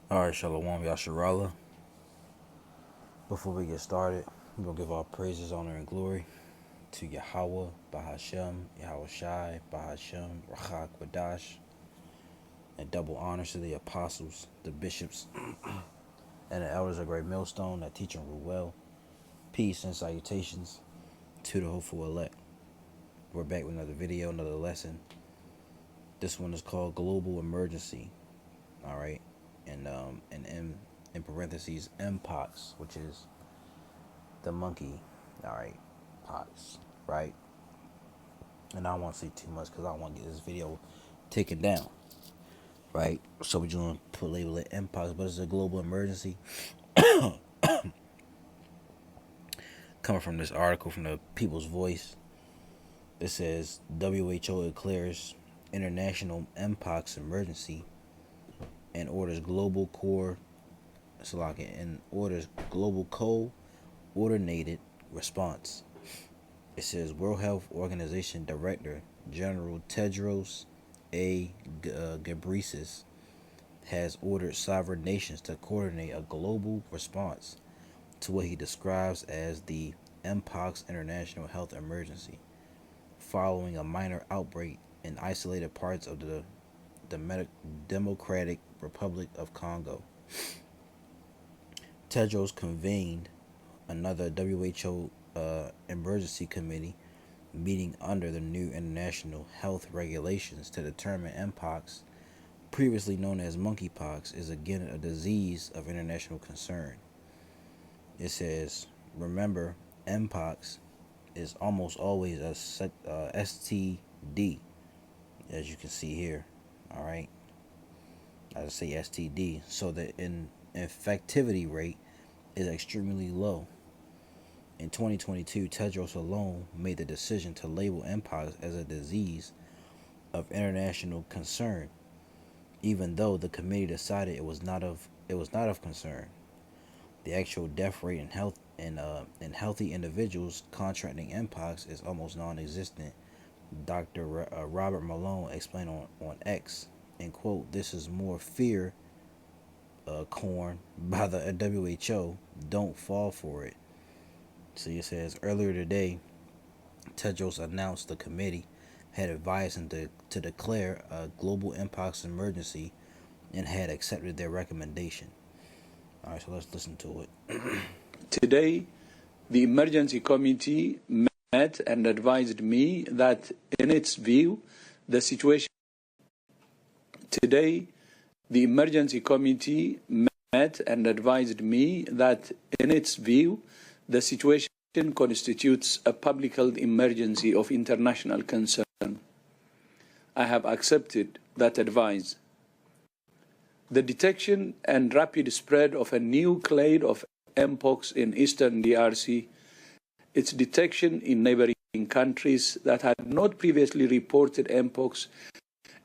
Alright, Shalom Yasharala. Before we get started, we're going to give all praises, honor, and glory to Yahweh, Bahashem, Yahweh Shai, Bahashem, Rachak, Wadash, and double honors to the apostles, the bishops, and the elders of Great Millstone that teach and rule well. Peace and salutations to the hopeful elect. We're back with another video, another lesson. This one is called Global Emergency. Alright, and in parentheses, Mpox, which is the monkey, all right, pox, right? And I don't want to say too much because I don't want to get this video taken down, right? So we're going to label it Mpox, but it's a global emergency. Coming from this article from the People's Voice, it says WHO declares international Mpox emergency and orders global coordinated response. It says World Health Organization Director General Tedros A. Ghebreyesus has ordered sovereign nations to coordinate a global response to what he describes as the Mpox international health emergency, following a minor outbreak in isolated parts of the Democratic Republic of Congo. Tedros convened another WHO emergency committee meeting under the new international health regulations to determine Mpox, previously known as monkeypox, is again a disease of international concern. It says, remember, Mpox is almost always a STD, as you can see here. All right, I just say STD, so the infectivity rate is extremely low. In 2022, Tedros alone made the decision to label Mpox as a disease of international concern, even though the committee decided it was not of concern. The actual death rate in healthy individuals contracting Mpox is almost non-existent. Dr. Robert Malone explained on X, and quote, "This is more fear corn by the WHO. Don't fall for it." So it says earlier today, Tedros announced the committee had advised him to declare a global Mpox emergency and had accepted their recommendation. All right, so let's listen to it. Today, the emergency committee met and advised me that in its view, the situation Today, the emergency committee met and advised me that in its view, the situation constitutes a public health emergency of international concern. I have accepted that advice. The detection and rapid spread of a new clade of Mpox in eastern DRC, its detection in neighboring countries that had not previously reported Mpox,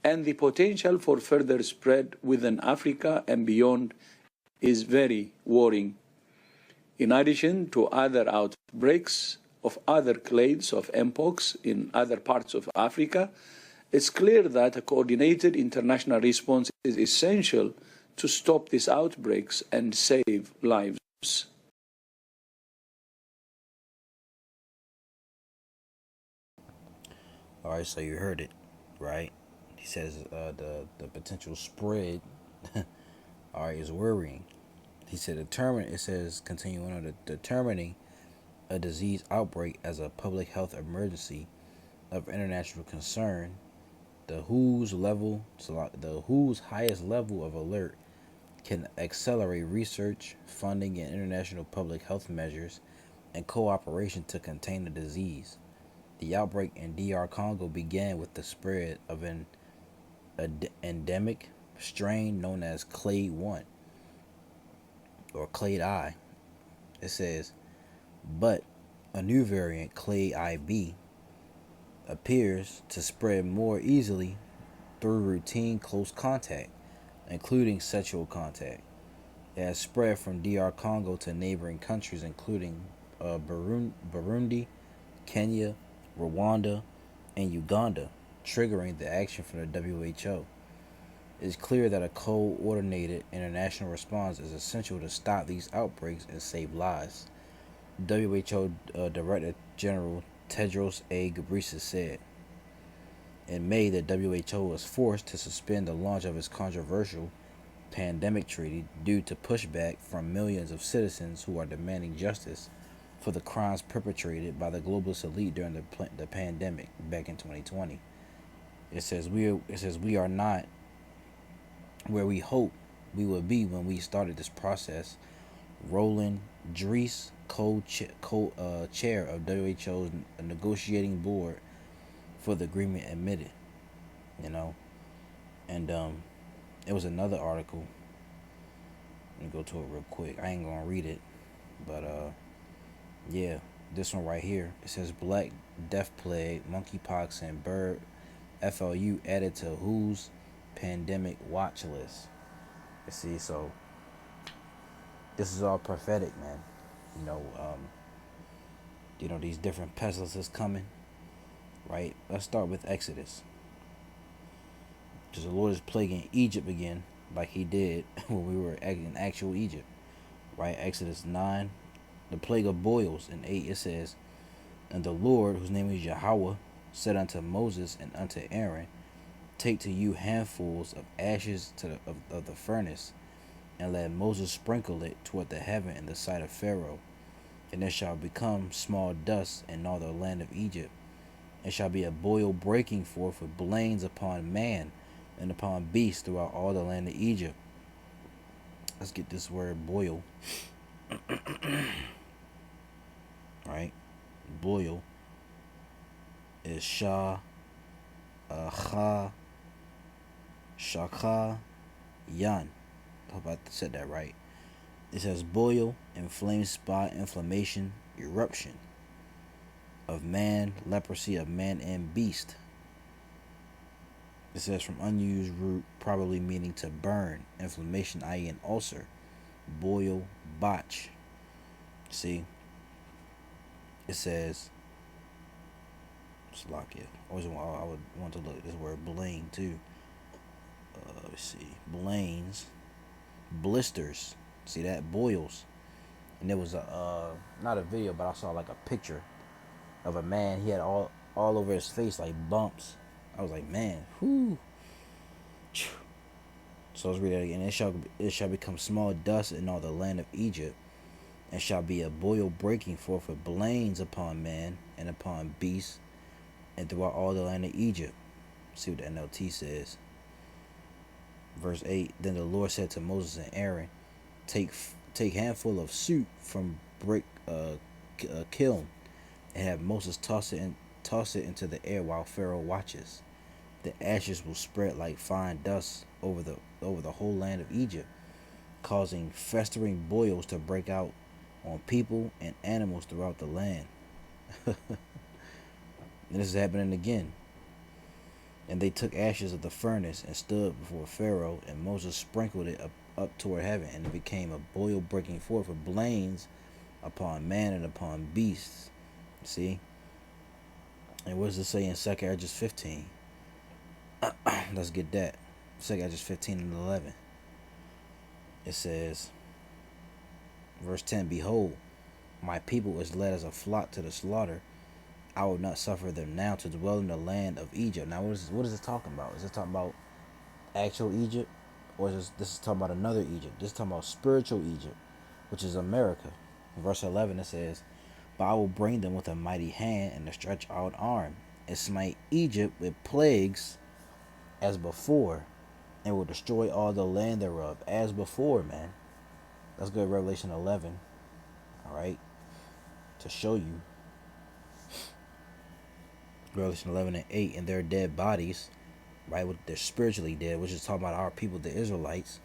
and the potential for further spread within Africa and beyond is very worrying. In addition to other outbreaks of other clades of Mpox in other parts of Africa, it's clear that a coordinated international response is essential to stop these outbreaks and save lives. All right, so you heard it, right? He says the potential spread, all right, is worrying. He said it says continuing on, determining a disease outbreak as a public health emergency of international concern. The WHO's highest level of alert can accelerate research, funding, and international public health measures and cooperation to contain the disease. The outbreak in DR Congo began with the spread of an endemic strain known as Clade 1 or Clade I. It says, but a new variant, Clade IB, appears to spread more easily through routine close contact, including sexual contact. It has spread from DR Congo to neighboring countries including Burundi, Kenya, Rwanda, and Uganda, triggering the action from the WHO. It's clear that a coordinated international response is essential to stop these outbreaks and save lives. WHO Director General Tedros A. Ghebreyesus said. In May, the WHO was forced to suspend the launch of its controversial pandemic treaty due to pushback from millions of citizens who are demanding justice for the crimes perpetrated by the globalist elite during the pandemic back in 2020. It says we are not where we hoped we would be when we started this process. Roland Dries, chair of WHO's negotiating board for the agreement, admitted. You know, and it was another article. Let me go to it real quick. I ain't gonna read it, but yeah, this one right here. It says Black Death Plague, Monkeypox, and Bird FLU added to WHO's pandemic watch list. You see, so this is all prophetic, man. You know, um, these different pestilences coming, right? Let's start with Exodus, because the Lord is plaguing Egypt again, like He did when we were in actual Egypt, right? Exodus 9, the plague of boils. In 8 it says, "And the Lord, whose name is Yahweh, said unto Moses and unto Aaron, Take to you handfuls of ashes of the furnace, and let Moses sprinkle it toward the heaven in the sight of Pharaoh, and it shall become small dust in all the land of Egypt. It shall be a boil breaking forth with blains upon man and upon beast throughout all the land of Egypt." Let's get this word boil, right? Boil is cha, shaka, yan. I hope I said that right. It says boil, inflamed spot, inflammation, eruption of man, leprosy of man and beast. It says from unused root, probably meaning to burn, inflammation, i.e., an ulcer, boil, botch. See, it says, Slovakia. I would want to look at this word blaine too. Let's see, blains, blisters. See that, boils. And there was a not a video, but I saw like a picture of a man. He had all over his face like bumps. I was like, man, whoo. So let's read that again. It shall become small dust in all the land of Egypt, and shall be a boil breaking forth with blains upon man and upon beasts, and throughout all the land of Egypt. See what the NLT says. Verse 8. Then the Lord said to Moses and Aaron, Take handful of soot from brick kiln, and have Moses toss it into the air while Pharaoh watches. The ashes will spread like fine dust over the whole land of Egypt, causing festering boils to break out on people and animals throughout the land. And this is happening again. And they took ashes of the furnace and stood before Pharaoh, and Moses sprinkled it up toward heaven, and it became a boil breaking forth of blains upon man and upon beasts. See? And what does it say in 2 Edges 15? Let's get that. 2 Edges 15 and 11. It says, verse 10, Behold, my people is led as a flock to the slaughter. I will not suffer them now to dwell in the land of Egypt. Now, what is this talking about? Is it talking about actual Egypt? Or is this talking about another Egypt? This is talking about spiritual Egypt, which is America. In verse 11, it says, But I will bring them with a mighty hand and a stretched out arm, and smite Egypt with plagues as before, and will destroy all the land thereof as before, man. Let's go to Revelation 11, all right, to show you. Revelation 11 and 8, and their dead bodies, right, they're spiritually dead, which is talking about our people, the Israelites,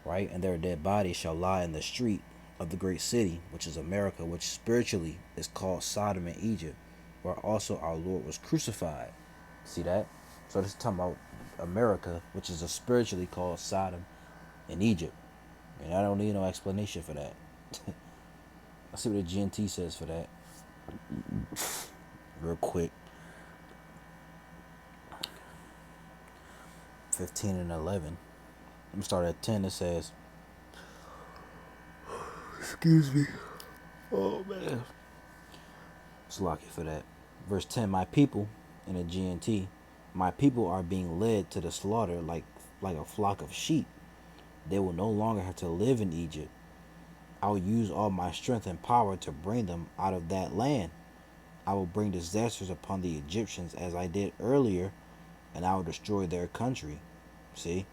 right, and their dead bodies shall lie in the street of the great city, which is America, which spiritually is called Sodom and Egypt, where also our Lord was crucified. See that? So this is talking about America, which is spiritually called Sodom and Egypt. And I don't need no explanation for that. Let's see what the GNT says for that. Real quick. 15 and 11. I'm start at 10. It says, excuse me. Oh man. It's lucky for that. Verse 10, my people in the GNT, my people are being led to the slaughter like a flock of sheep. They will no longer have to live in Egypt. I will use all my strength and power to bring them out of that land. I will bring disasters upon the Egyptians as I did earlier, and I will destroy their country. See?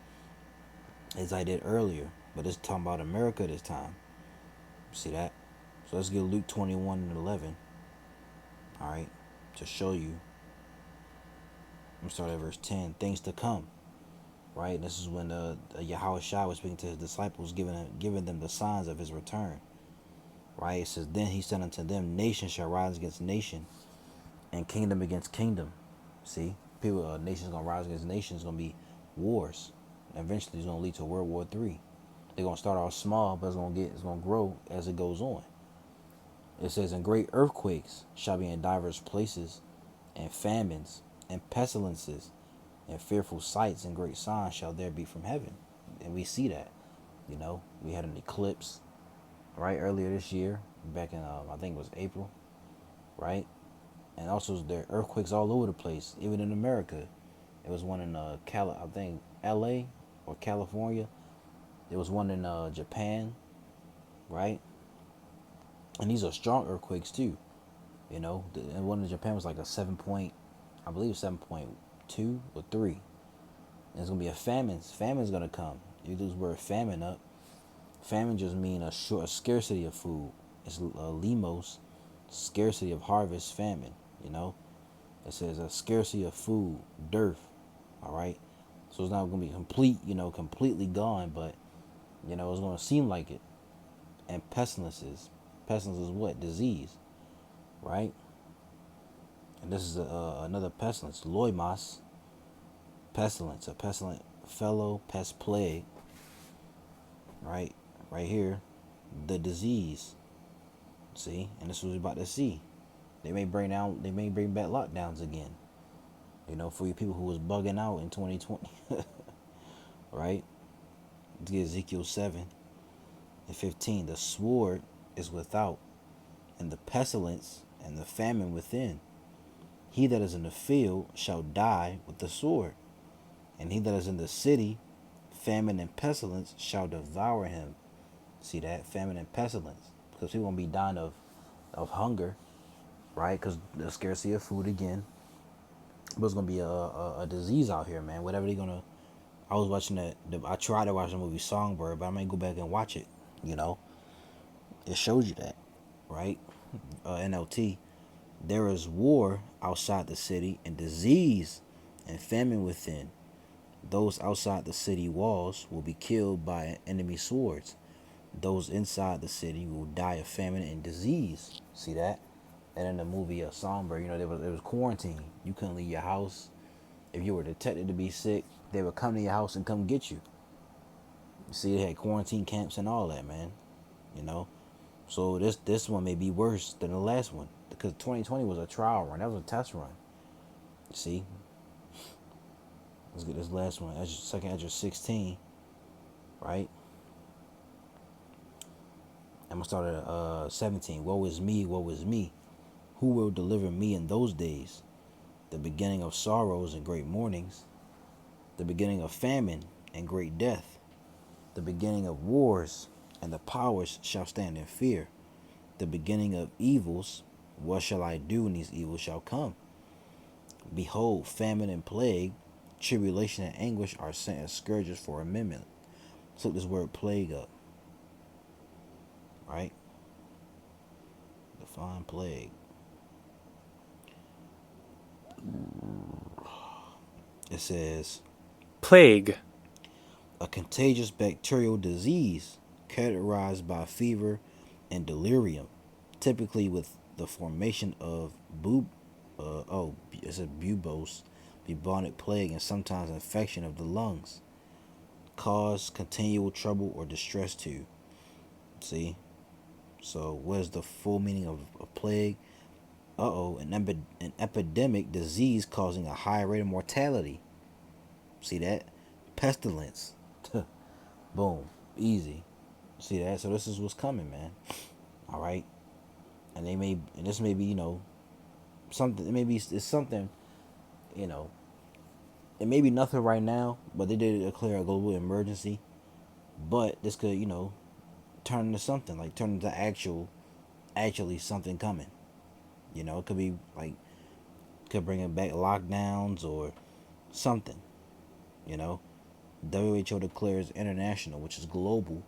As I did earlier. But it's talking about America this time. See that? So let's get Luke 21 and 11. Alright? To show you. I'm starting at verse 10. Things to come. Right? This is when Yahweh Shai was speaking to his disciples, giving them the signs of his return. Right? It says, then he said unto them, nation shall rise against nation, and kingdom against kingdom. See? People, nations gonna rise against nations. Gonna be wars. Eventually, it's gonna lead to World War III. They're gonna start off small, but it's gonna grow as it goes on. It says, and great earthquakes shall be in divers places, and famines, and pestilences, and fearful sights and great signs shall there be from heaven. And we see that. You know, we had an eclipse, right, earlier this year, back in, I think it was April, right? And also there are earthquakes all over the place, even in America. There was one in, I think, LA or California. There was one in Japan, right? And these are strong earthquakes too, you know. And one in Japan was like a 7 point, I believe 7.2 or 3. And there's gonna be a famine. Famine's gonna come. You lose the word famine up. Famine just mean a scarcity of food. It's limos, scarcity of harvest, famine. You know, it says a scarcity of food, dearth. All right, so it's not gonna be complete. You know, completely gone, but you know it's gonna seem like it. And pestilences. Pestilence is what? Disease, right? And this is another pestilence, loimos, pestilence, a pestilent fellow, pest plague, right? Right here, the disease. See, and this is what we're about to see. They may bring back lockdowns again. You know, for you people who was bugging out in 2020, right? Let's get Ezekiel 7 and 15. The sword is without, and the pestilence and the famine within. He that is in the field shall die with the sword, and he that is in the city, famine and pestilence shall devour him. See that? Famine and pestilence. Because people won't be dying of hunger, right? Because the scarcity of food again. But it's going to be a disease out here, man. Whatever they're going to... I was watching I tried to watch the movie Songbird, but I might go back and watch it, you know. It shows you that, right? NLT. There is war outside the city, and disease and famine within. Those outside the city walls will be killed by enemy swords. Those inside the city will die of famine and disease. See that? And in the movie Songbird, you know, there was quarantine. You couldn't leave your house. If you were detected to be sick, they would come to your house and come get you. See, they had quarantine camps and all that, man. You know? So this one may be worse than the last one. Because 2020 was a trial run. That was a test run. See? Let's get this last one. Second Ezra 16. Right? I'm going to start at 17. Woe is me, woe is me. Who will deliver me in those days? The beginning of sorrows and great mournings. The beginning of famine and great death. The beginning of wars, and the powers shall stand in fear. The beginning of evils, what shall I do when these evils shall come? Behold, famine and plague, tribulation and anguish are sent as scourges for a minute. Let's look this word plague up. Right? Define plague. It says, Plague. a contagious bacterial disease characterized by fever and delirium, typically with the formation of buboes, bubonic plague, and sometimes infection of the lungs. Cause continual trouble or distress to. See? So what is the full meaning of a plague? An epidemic disease causing a high rate of mortality. See that? pestilence. Boom, easy. See that? So this is what's coming, man. All right, and this may be, something. Maybe it's something, you know. It may be nothing right now, but they did declare a global emergency. But this could, turn into something, like turn into actually something coming. It could be like, could bring it back lockdowns or something. You know, WHO declares international, which is global,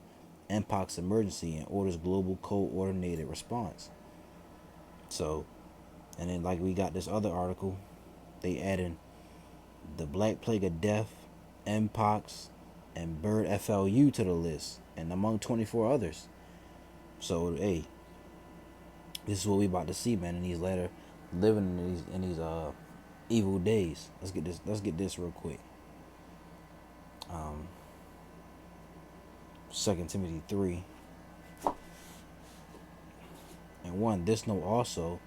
Mpox emergency and orders global coordinated response. So, and then like we got this other article, they added the Black Plague of Death, Mpox, and Bird FLU to the list, and among 24 others. So, hey, this is what we about to see, man. In these latter, living in these evil days. Let's get this. Let's get this real quick. 2 Timothy 3:1. This know also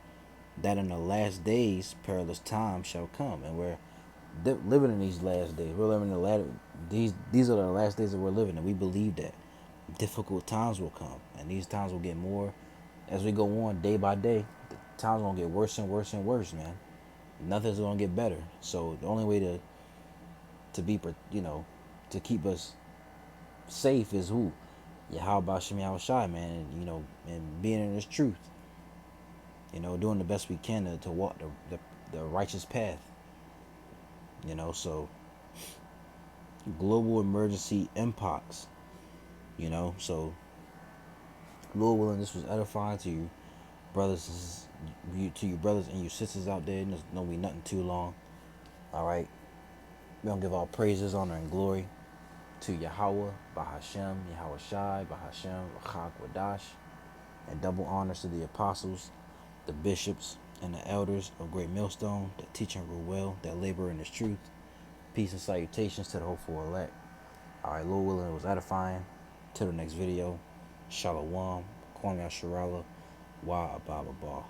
that in the last days perilous times shall come, and we're living in these last days. We're living in the latter. These are the last days that we're living, and we believe that difficult times will come, and these times will get more as we go on day by day. The times gonna get worse and worse and worse, man. Nothing's gonna get better. So the only way to be, to keep us safe is who? Yahweh Shem Shai, man, and being in this truth. Doing the best we can to walk the righteous path. So global emergency Mpox. So Lord willing, this was edifying to you, brothers, to you brothers and you sisters out there. There's no be nothing too long. All right, we gonna give all praises, honor, and glory to Yahweh, Bahashem, Yahweh Shai, Bahashem, Chak Wadash, and double honors to the apostles, the bishops, and the elders of Great Millstone that teach and rule well, that labor in this truth. Peace and salutations to the hopeful elect. All right, Lord willing, it was edifying. Till the next video, Shalom, Kwame Asherallah, Wa Ababa.